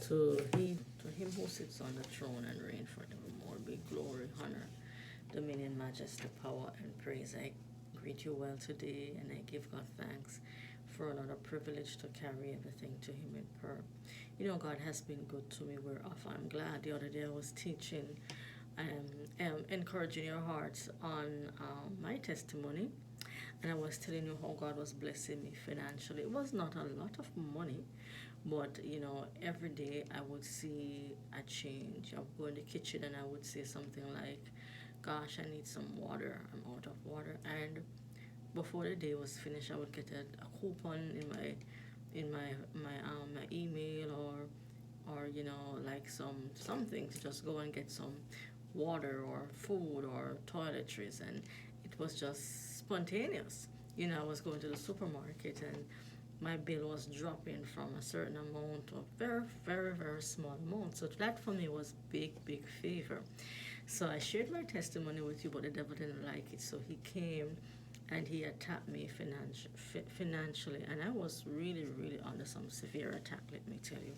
To him who sits on the throne and reign forevermore be glory, honor, dominion, majesty, power, and praise. I greet you well today, and I give God thanks for another privilege to carry everything to Him in prayer. You know, God has been good to me. We're off. I'm glad. The other day I was teaching, encouraging your hearts on my testimony, and I was telling you how God was blessing me financially. It was not a lot of money, but you know, every day I would see a change. I would go in the kitchen and I would say something like, "Gosh, I need some water. I'm out of water." And before the day was finished, I would get a coupon in my email, or you know, like something to just go and get some water or food or toiletries, and it was just spontaneous. You know, I was going to the supermarket and my bill was dropping from a certain amount to a very, very, very small amount. So that for me was big favor. So I shared my testimony with you, but the devil didn't like it. So he came and he attacked me financially, and I was really, really under some severe attack, let me tell you.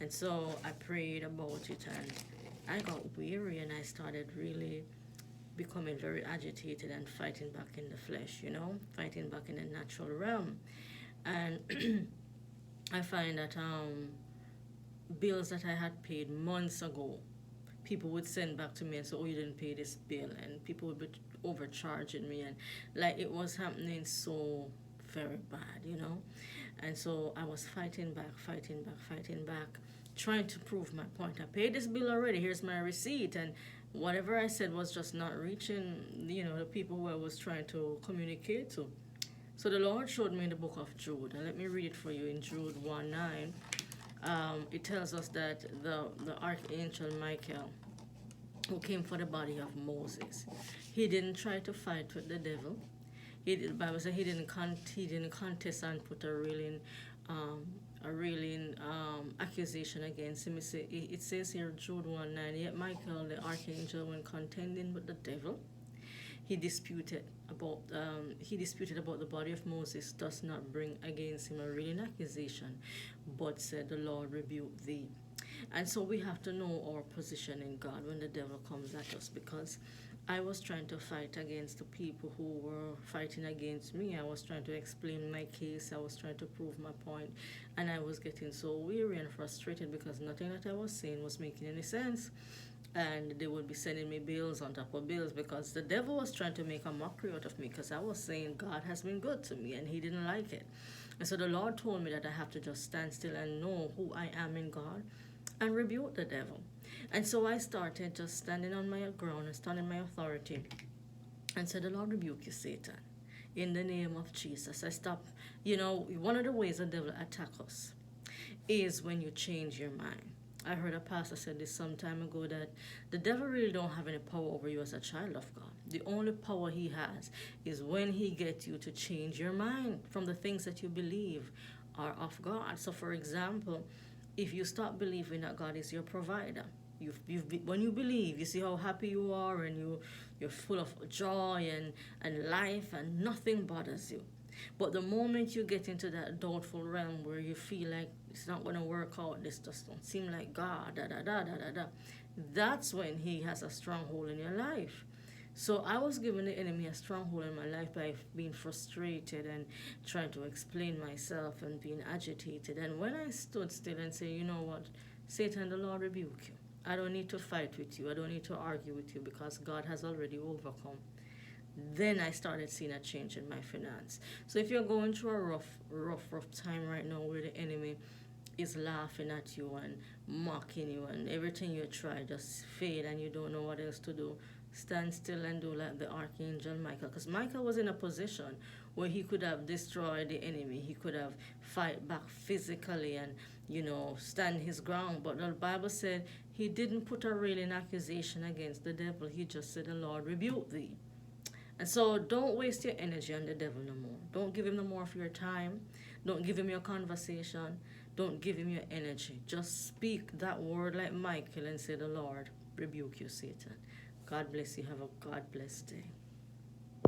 And so I prayed about it, and I got weary, and I started really becoming very agitated and fighting back in the flesh, you know, fighting back in the natural realm. And I find that bills that I had paid months ago, people would send back to me and say, "Oh, you didn't pay this bill," and people would be overcharging me, and like it was happening so very bad, you know. And so I was fighting back, trying to prove my point. I paid this bill already. Here's my receipt, and whatever I said was just not reaching, you know, the people who I was trying to communicate to. So the Lord showed me in the book of Jude, and let me read it for you in Jude 1:9. It tells us that the archangel Michael, who came for the body of Moses, he didn't try to fight with the devil. The Bible says he didn't contest and put a railing accusation against him. It says here, Jude 1:9, yet Michael, the archangel, when contending with the devil, he disputed about the body of Moses, does not bring against him a railing accusation, but said, "The Lord rebuke thee." And so we have to know our position in God when the devil comes at us, because I was trying to fight against the people who were fighting against me. I was trying to explain my case. I was trying to prove my point. And I was getting so weary and frustrated because nothing that I was saying was making any sense. And they would be sending me bills on top of bills because the devil was trying to make a mockery out of me, because I was saying God has been good to me and he didn't like it. And so the Lord told me that I have to just stand still and know who I am in God and rebuke the devil. And so I started just standing on my ground and standing my authority and said, "The Lord rebuke you, Satan, in the name of Jesus." I stopped. You know, one of the ways the devil attacks us is when you change your mind. I heard a pastor said this some time ago, that the devil really don't have any power over you as a child of God. The only power he has is when he gets you to change your mind from the things that you believe are of God. So for example, if you stop believing that God is your provider, when you believe, you see how happy you are, and you're full of joy and life, and nothing bothers you. But the moment you get into that doubtful realm where you feel like it's not going to work out, this just don't seem like God, that's when he has a stronghold in your life. So I was giving the enemy a stronghold in my life by being frustrated and trying to explain myself and being agitated. And when I stood still and said, "You know what, Satan, the Lord rebuke you. I don't need to fight with you. I don't need to argue with you, because God has already overcome." Then I started seeing a change in my finance. So if you're going through a rough time right now, where the enemy is laughing at you and mocking you, and everything you try just fail and you don't know what else to do, stand still and do like the archangel Michael. Because Michael was in a position where he could have destroyed the enemy. He could have fight back physically and, you know, stand his ground. But the Bible said he didn't put a railing accusation against the devil. He just said, "The Lord rebuke thee." And so don't waste your energy on the devil no more. Don't give him no more of your time. Don't give him your conversation. Don't give him your energy. Just speak that word like Michael and say, "The Lord rebuke you, Satan." God bless you. Have a God blessed day.